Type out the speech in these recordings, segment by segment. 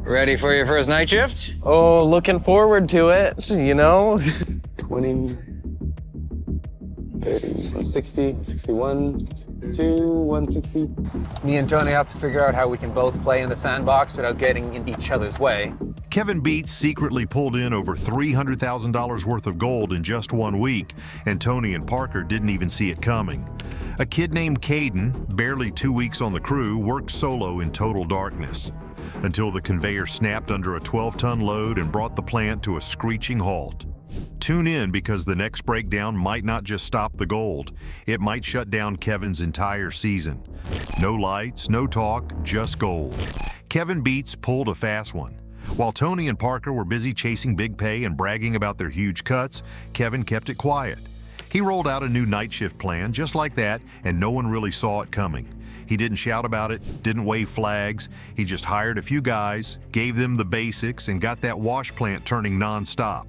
Ready for your first night shift? Oh, looking forward to it, you know? 20, 30, 160, 61, 62, 160. Me and Tony have to figure out how we can both play in the sandbox without getting in each other's way. Kevin Beets secretly pulled in over $300,000 worth of gold in just 1 week, and Tony and Parker didn't even see it coming. A kid named Caden, barely 2 weeks on the crew, worked solo in total darkness until the conveyor snapped under a 12-ton load and brought the plant to a screeching halt. Tune in, because the next breakdown might not just stop the gold, it might shut down Kevin's entire season. No lights, no talk, just gold. Kevin Beets pulled a fast one. While Tony and Parker were busy chasing big pay and bragging about their huge cuts, Kevin kept it quiet. He rolled out a new night shift plan just like that, and no one really saw it coming. He didn't shout about it, didn't wave flags. He just hired a few guys, gave them the basics, and got that wash plant turning non-stop.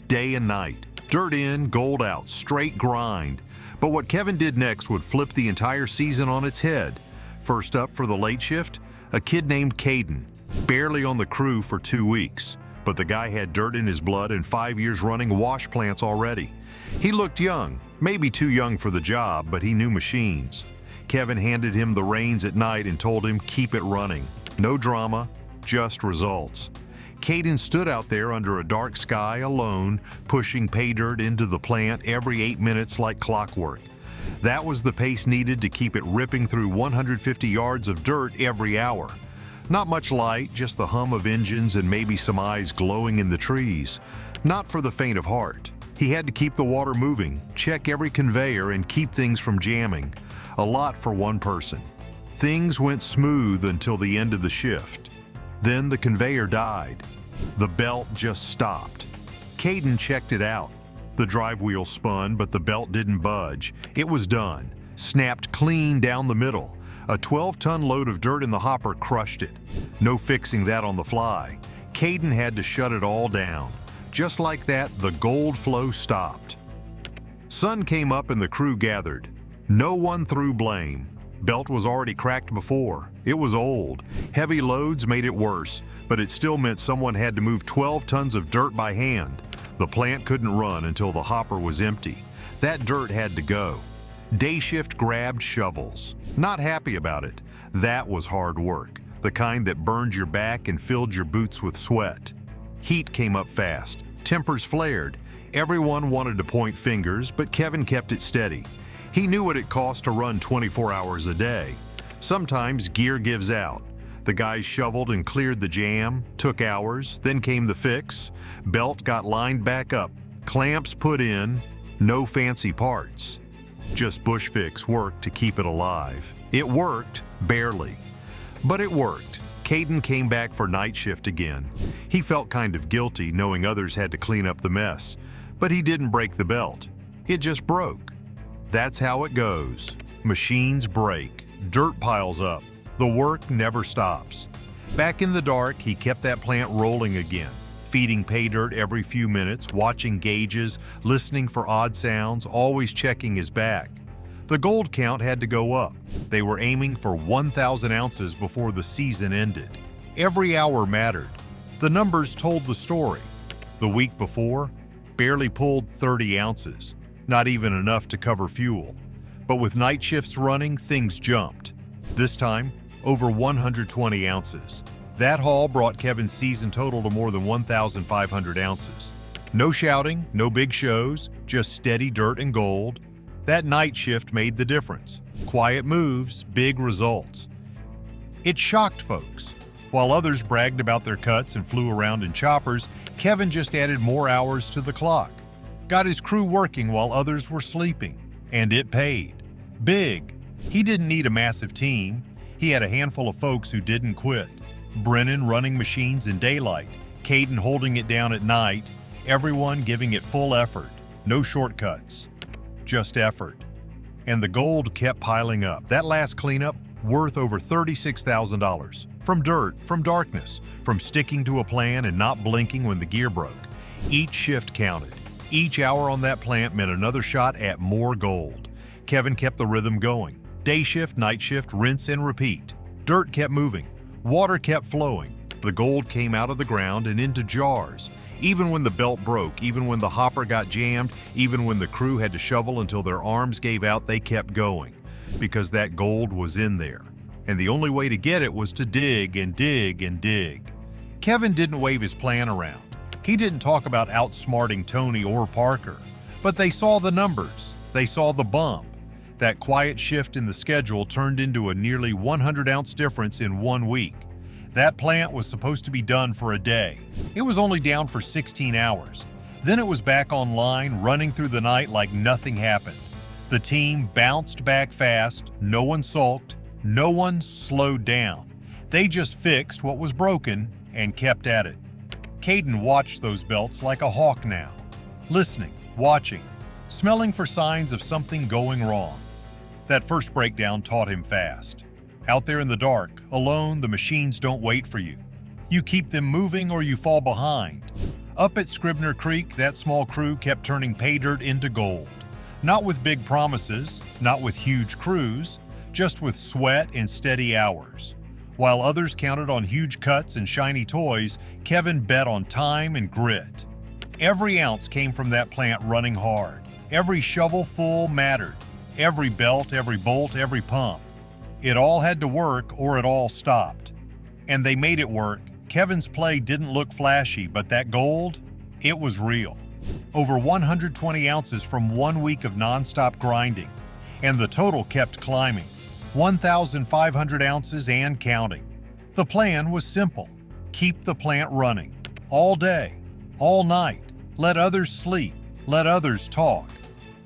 Day and night, dirt in, gold out, straight grind. But what Kevin did next would flip the entire season on its head. First up for the late shift, a kid named Caden, barely on the crew for 2 weeks. But the guy had dirt in his blood and 5 years running wash plants already. He looked young, maybe too young for the job, but he knew machines. Kevin handed him the reins at night and told him, keep it running. No drama, just results. Caden stood out there under a dark sky alone, pushing pay dirt into the plant every 8 minutes like clockwork. That was the pace needed to keep it ripping through 150 yards of dirt every hour. Not much light, just the hum of engines and maybe some eyes glowing in the trees. Not for the faint of heart. He had to keep the water moving, check every conveyor, and keep things from jamming. A lot for one person. Things went smooth until the end of the shift. Then the conveyor died. The belt just stopped. Caden checked it out. The drive wheel spun, but the belt didn't budge. It was done. Snapped clean down the middle. A 12-ton load of dirt in the hopper crushed it. No fixing that on the fly. Caden had to shut it all down. Just like that, the gold flow stopped. Sun came up and the crew gathered. No one threw blame. Belt was already cracked before. It was old. Heavy loads made it worse, but it still meant someone had to move 12 tons of dirt by hand. The plant couldn't run until the hopper was empty. That dirt had to go. Day shift grabbed shovels. Not happy about it. That was hard work, the kind that burned your back and filled your boots with sweat. Heat came up fast. Tempers flared. Everyone wanted to point fingers, but Kevin kept it steady. He knew what it cost to run 24 hours a day. Sometimes gear gives out. The guys shoveled and cleared the jam, took hours, then came the fix. Belt got lined back up, clamps put in, no fancy parts. Just bush fix work to keep it alive. It worked, barely. But it worked. Caden came back for night shift again. He felt kind of guilty knowing others had to clean up the mess, but he didn't break the belt. It just broke. That's how it goes. Machines break, dirt piles up. The work never stops. Back in the dark, he kept that plant rolling again, feeding pay dirt every few minutes, watching gauges, listening for odd sounds, always checking his back. The gold count had to go up. They were aiming for 1,000 ounces before the season ended. Every hour mattered. The numbers told the story. The week before, barely pulled 30 ounces. Not even enough to cover fuel. But with night shifts running, things jumped. This time, over 120 ounces. That haul brought Kevin's season total to more than 1,500 ounces. No shouting, no big shows, just steady dirt and gold. That night shift made the difference. Quiet moves, big results. It shocked folks. While others bragged about their cuts and flew around in choppers, Kevin just added more hours to the clock. Got his crew working while others were sleeping. And it paid. Big. He didn't need a massive team. He had a handful of folks who didn't quit. Brennan running machines in daylight, Caden holding it down at night, everyone giving it full effort. No shortcuts. Just effort. And the gold kept piling up. That last cleanup, worth over $36,000. From dirt, from darkness, from sticking to a plan and not blinking when the gear broke. Each shift counted. Each hour on that plant meant another shot at more gold. Kevin kept the rhythm going. Day shift, night shift, rinse and repeat. Dirt kept moving. Water kept flowing. The gold came out of the ground and into jars. Even when the belt broke, even when the hopper got jammed, even when the crew had to shovel until their arms gave out, they kept going, because that gold was in there. And the only way to get it was to dig and dig and dig. Kevin didn't wave his plan around. He didn't talk about outsmarting Tony or Parker. But they saw the numbers. They saw the bump. That quiet shift in the schedule turned into a nearly 100-ounce difference in 1 week. That plant was supposed to be done for a day. It was only down for 16 hours. Then it was back online, running through the night like nothing happened. The team bounced back fast. No one sulked. No one slowed down. They just fixed what was broken and kept at it. Caden watched those belts like a hawk now, listening, watching, smelling for signs of something going wrong. That first breakdown taught him fast. Out there in the dark, alone, the machines don't wait for you. You keep them moving or you fall behind. Up at Scribner Creek, that small crew kept turning pay dirt into gold. Not with big promises, not with huge crews, just with sweat and steady hours. While others counted on huge cuts and shiny toys, Kevin bet on time and grit. Every ounce came from that plant running hard. Every shovel full mattered. Every belt, every bolt, every pump. It all had to work or it all stopped. And they made it work. Kevin's play didn't look flashy, but that gold, it was real. Over 120 ounces from 1 week of nonstop grinding. And the total kept climbing. 1,500 ounces and counting. The plan was simple. Keep the plant running. All day, all night. Let others sleep. Let others talk.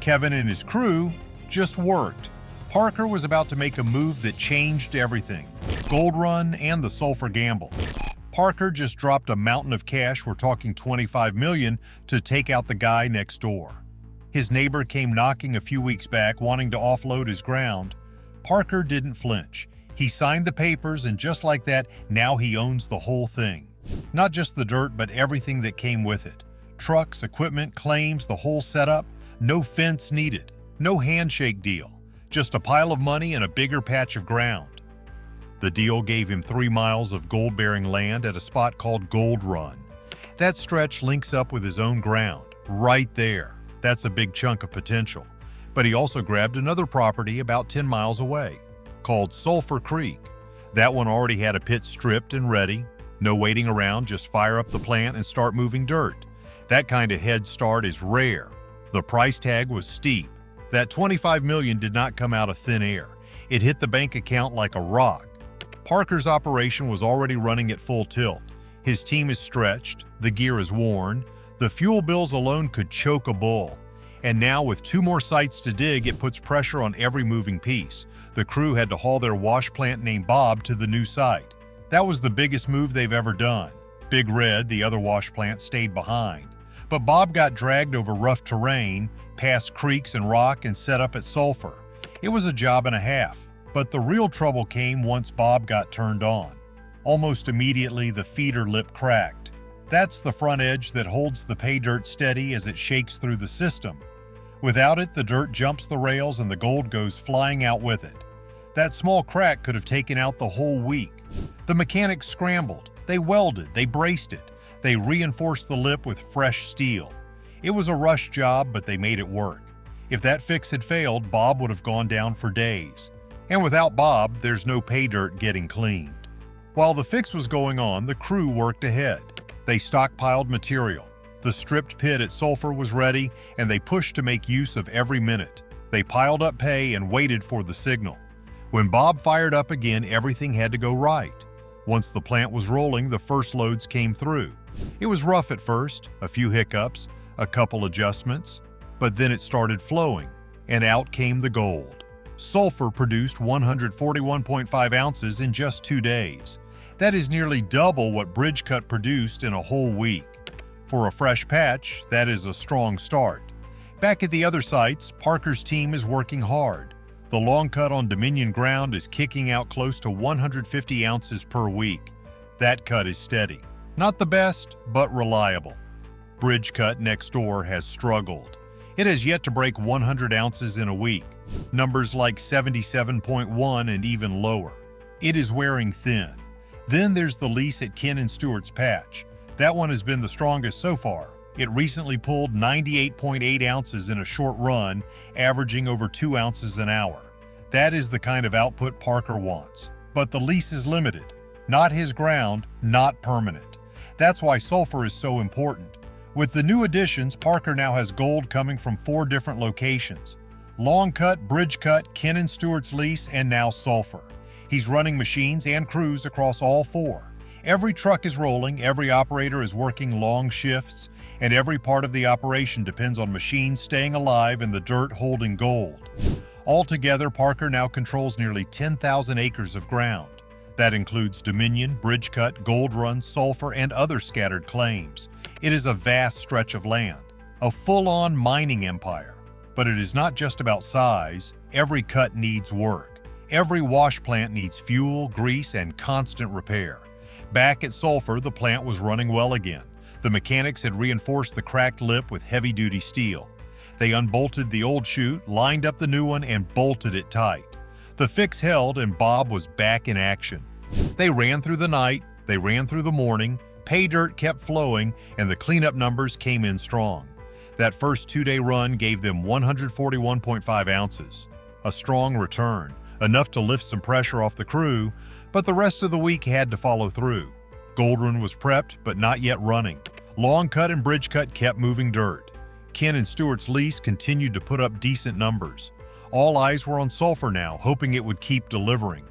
Kevin and his crew just worked. Parker was about to make a move that changed everything. Gold Run and the sulfur gamble. Parker just dropped a mountain of cash, we're talking $25 million, to take out the guy next door. His neighbor came knocking a few weeks back, wanting to offload his ground. Parker didn't flinch. He signed the papers, and just like that, now he owns the whole thing. Not just the dirt, but everything that came with it. Trucks, equipment, claims, the whole setup. No fence needed. No handshake deal. Just a pile of money and a bigger patch of ground. The deal gave him 3 miles of gold-bearing land at a spot called Gold Run. That stretch links up with his own ground, right there. That's a big chunk of potential. But he also grabbed another property about 10 miles away, called Sulphur Creek. That one already had a pit stripped and ready. No waiting around, just fire up the plant and start moving dirt. That kind of head start is rare. The price tag was steep. That $25 million did not come out of thin air. It hit the bank account like a rock. Parker's operation was already running at full tilt. His team is stretched, the gear is worn, the fuel bills alone could choke a bull. And now with 2 more sites to dig, it puts pressure on every moving piece. The crew had to haul their wash plant named Bob to the new site. That was the biggest move they've ever done. Big Red, the other wash plant, stayed behind. But Bob got dragged over rough terrain, past creeks and rock, and set up at Sulphur. It was a job and a half. But the real trouble came once Bob got turned on. Almost immediately, the feeder lip cracked. That's the front edge that holds the pay dirt steady as it shakes through the system. Without it, the dirt jumps the rails and the gold goes flying out with it. That small crack could have taken out the whole week. The mechanics scrambled. They welded. They braced it. They reinforced the lip with fresh steel. It was a rush job, but they made it work. If that fix had failed, Bob would have gone down for days. And without Bob, there's no pay dirt getting cleaned. While the fix was going on, the crew worked ahead. They stockpiled material. The stripped pit at Sulphur was ready, and they pushed to make use of every minute. They piled up pay and waited for the signal. When Bob fired up again, everything had to go right. Once the plant was rolling, the first loads came through. It was rough at first, a few hiccups, a couple adjustments, but then it started flowing, and out came the gold. Sulphur produced 141.5 ounces in just 2 days. That is nearly double what Bridgecut produced in a whole week. For a fresh patch, that is a strong start. Back at the other sites, Parker's team is working hard. The long cut on Dominion ground is kicking out close to 150 ounces per week. That cut is steady. Not the best, but reliable. Bridgecut next door has struggled. It has yet to break 100 ounces in a week, numbers like 77.1 and even lower. It is wearing thin. Then there's the lease at Ken and Stewart's patch. That one has been the strongest so far. It recently pulled 98.8 ounces in a short run, averaging over 2 ounces an hour. That is the kind of output Parker wants. But the lease is limited. Not his ground, not permanent. That's why sulfur is so important. With the new additions, Parker now has gold coming from 4 different locations. Long cut, bridge cut, Ken and Stewart's lease, and now sulfur. He's running machines and crews across all 4. Every truck is rolling, every operator is working long shifts, and every part of the operation depends on machines staying alive and the dirt holding gold. Altogether, Parker now controls nearly 10,000 acres of ground. That includes Dominion, Bridge Cut, Gold Run, Sulfur, and other scattered claims. It is a vast stretch of land, a full-on mining empire. But it is not just about size. Every cut needs work. Every wash plant needs fuel, grease, and constant repair. Back at Sulfur, the plant was running well again. The mechanics had reinforced the cracked lip with heavy-duty steel. They unbolted the old chute, lined up the new one, and bolted it tight. The fix held, and Bob was back in action. They ran through the night, they ran through the morning, pay dirt kept flowing, and the cleanup numbers came in strong. That first 2-day run gave them 141.5 ounces. A strong return, enough to lift some pressure off the crew, but the rest of the week had to follow through. Gold Run was prepped, but not yet running. Long Cut and Bridge Cut kept moving dirt. Ken and Stewart's lease continued to put up decent numbers. All eyes were on Sulfur now, hoping it would keep delivering.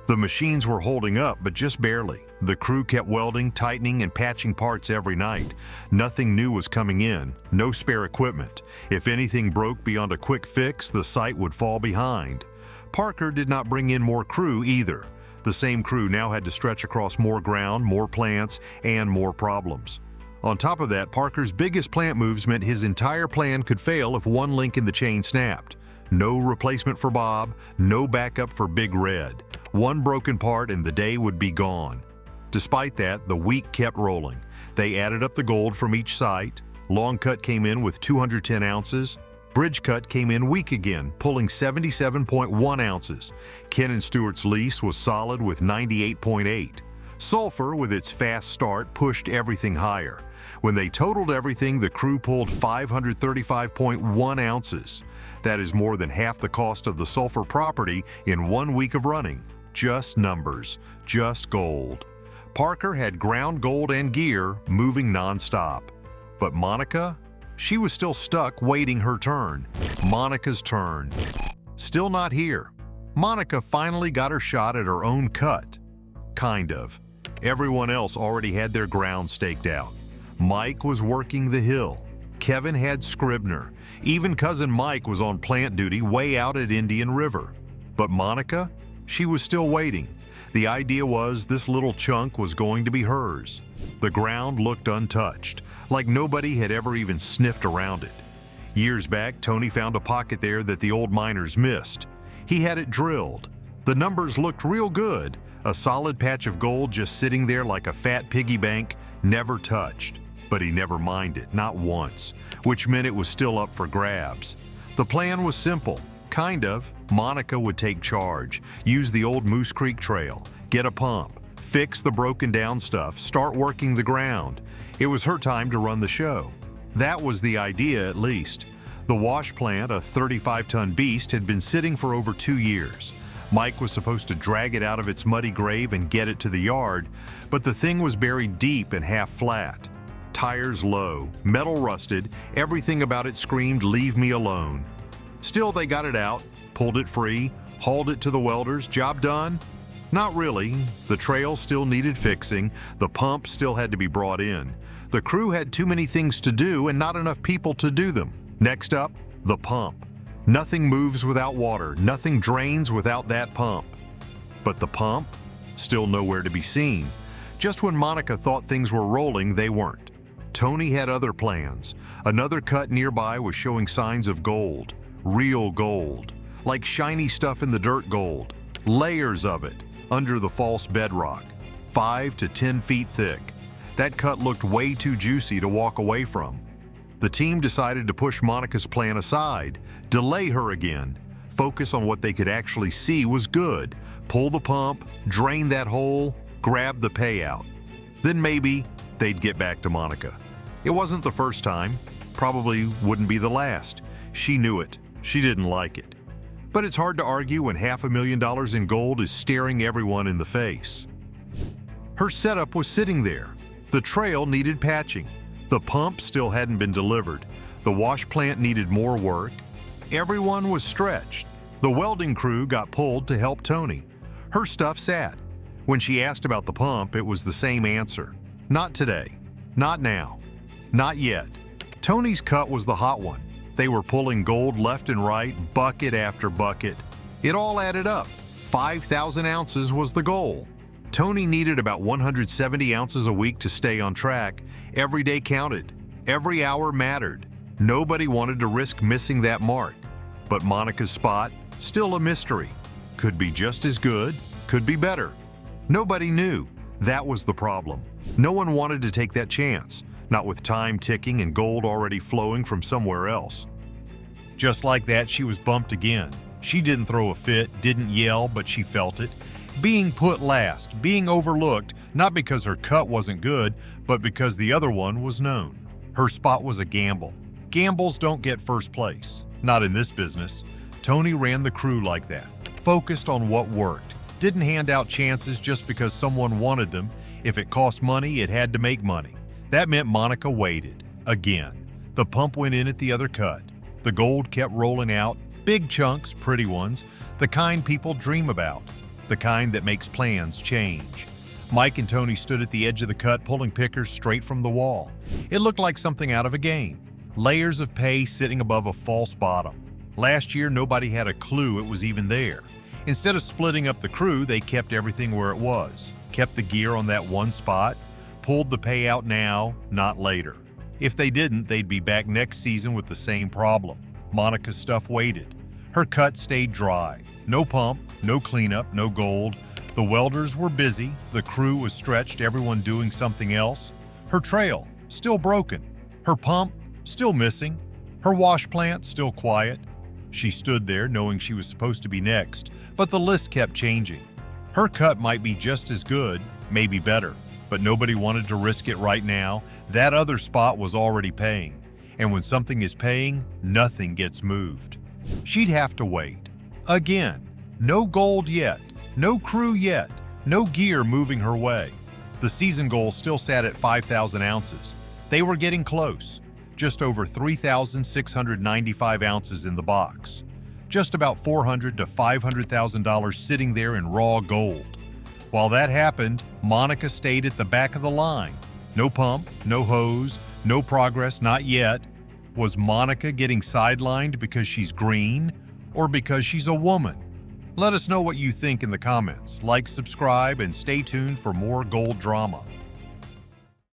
The machines were holding up, but just barely. The crew kept welding, tightening, and patching parts every night. Nothing new was coming in, no spare equipment. If anything broke beyond a quick fix, the site would fall behind. Parker did not bring in more crew either. The same crew now had to stretch across more ground, more plants, and more problems. On top of that, Parker's biggest plant moves meant his entire plan could fail if one link in the chain snapped. No replacement for Bob, no backup for Big Red. One broken part and the day would be gone. Despite that, the week kept rolling. They added up the gold from each site. Long Cut came in with 210 ounces. Bridge Cut came in weak again, pulling 77.1 ounces. Ken and Stewart's lease was solid with 98.8. Sulfur, with its fast start, pushed everything higher. When they totaled everything, the crew pulled 535.1 ounces. That is more than half the cost of the Sulfur property in 1 week of running. Just numbers, just gold. Parker had ground gold and gear moving nonstop. But Monica? She was still stuck waiting her turn. Monica's turn. Still not here. Monica finally got her shot at her own cut. Kind of. Everyone else already had their ground staked out. Mike was working the hill. Kevin had Scribner. Even cousin Mike was on plant duty way out at Indian River. But Monica? She was still waiting. The idea was this little chunk was going to be hers. The ground looked untouched, like nobody had ever even sniffed around it. Years back, Tony found a pocket there that the old miners missed. He had it drilled. The numbers looked real good, a solid patch of gold just sitting there like a fat piggy bank, never touched. But he never minded, not once, which meant it was still up for grabs. The plan was simple, kind of. Monica would take charge, use the old Moose Creek Trail, get a pump, fix the broken down stuff, start working the ground. It was her time to run the show. That was the idea, at least. The wash plant, a 35-ton beast, had been sitting for over 2 years. Mike was supposed to drag it out of its muddy grave and get it to the yard, but the thing was buried deep and half flat. Tires low, metal rusted, everything about it screamed, "Leave me alone." Still, they got it out, pulled it free, hauled it to the welders. Job done? Not really. The trail still needed fixing. The pump still had to be brought in. The crew had too many things to do and not enough people to do them. Next up, the pump. Nothing moves without water. Nothing drains without that pump. But the pump? Still nowhere to be seen. Just when Monica thought things were rolling, they weren't. Tony had other plans. Another cut nearby was showing signs of gold. Real gold. Like shiny stuff in the dirt gold. Layers of it, under the false bedrock. 5 to 10 feet thick. That cut looked way too juicy to walk away from. The team decided to push Monica's plan aside, delay her again, focus on what they could actually see was good, pull the pump, drain that hole, grab the payout. Then maybe they'd get back to Monica. It wasn't the first time, probably wouldn't be the last. She knew it. She didn't like it. But it's hard to argue when $500,000 in gold is staring everyone in the face. Her setup was sitting there. The trail needed patching. The pump still hadn't been delivered. The wash plant needed more work. Everyone was stretched. The welding crew got pulled to help Tony. Her stuff sat. When she asked about the pump, it was the same answer. Not today. Not now. Not yet. Tony's cut was the hot one. They were pulling gold left and right, bucket after bucket. It all added up. 5,000 ounces was the goal. Tony needed about 170 ounces a week to stay on track. Every day counted. Every hour mattered. Nobody wanted to risk missing that mark. But Monica's spot, still a mystery. Could be just as good, could be better. Nobody knew. That was the problem. No one wanted to take that chance, not with time ticking and gold already flowing from somewhere else. Just like that, she was bumped again. She didn't throw a fit, didn't yell, but she felt it. Being put last, being overlooked, not because her cut wasn't good, but because the other one was known. Her spot was a gamble. Gambles don't get first place. Not in this business. Tony ran the crew like that, focused on what worked, didn't hand out chances just because someone wanted them. If it cost money, it had to make money. That meant Monica waited. Again. The pump went in at the other cut. The gold kept rolling out, big chunks, pretty ones, the kind people dream about, the kind that makes plans change. Mike and Tony stood at the edge of the cut pulling pickers straight from the wall. It looked like something out of a game. Layers of pay sitting above a false bottom. Last year, nobody had a clue it was even there. Instead of splitting up the crew, they kept everything where it was, kept the gear on that one spot, pulled the payout now, not later. If they didn't, they'd be back next season with the same problem. Monica's stuff waited. Her cut stayed dry. No pump, no cleanup, no gold. The welders were busy. The crew was stretched, everyone doing something else. Her trail, still broken. Her pump, still missing. Her wash plant, still quiet. She stood there knowing she was supposed to be next, but the list kept changing. Her cut might be just as good, maybe better, but nobody wanted to risk it right now. That other spot was already paying, and when something is paying, nothing gets moved. She'd have to wait. Again, no gold yet, no crew yet, no gear moving her way. The season goal still sat at 5,000 ounces. They were getting close. Just over 3,695 ounces in the box. Just about $400,000 to $500,000 sitting there in raw gold. While that happened, Monica stayed at the back of the line. No pump, no hose, no progress, not yet. Was Monica getting sidelined because she's green or because she's a woman? Let us know what you think in the comments. Like, subscribe, and stay tuned for more gold drama.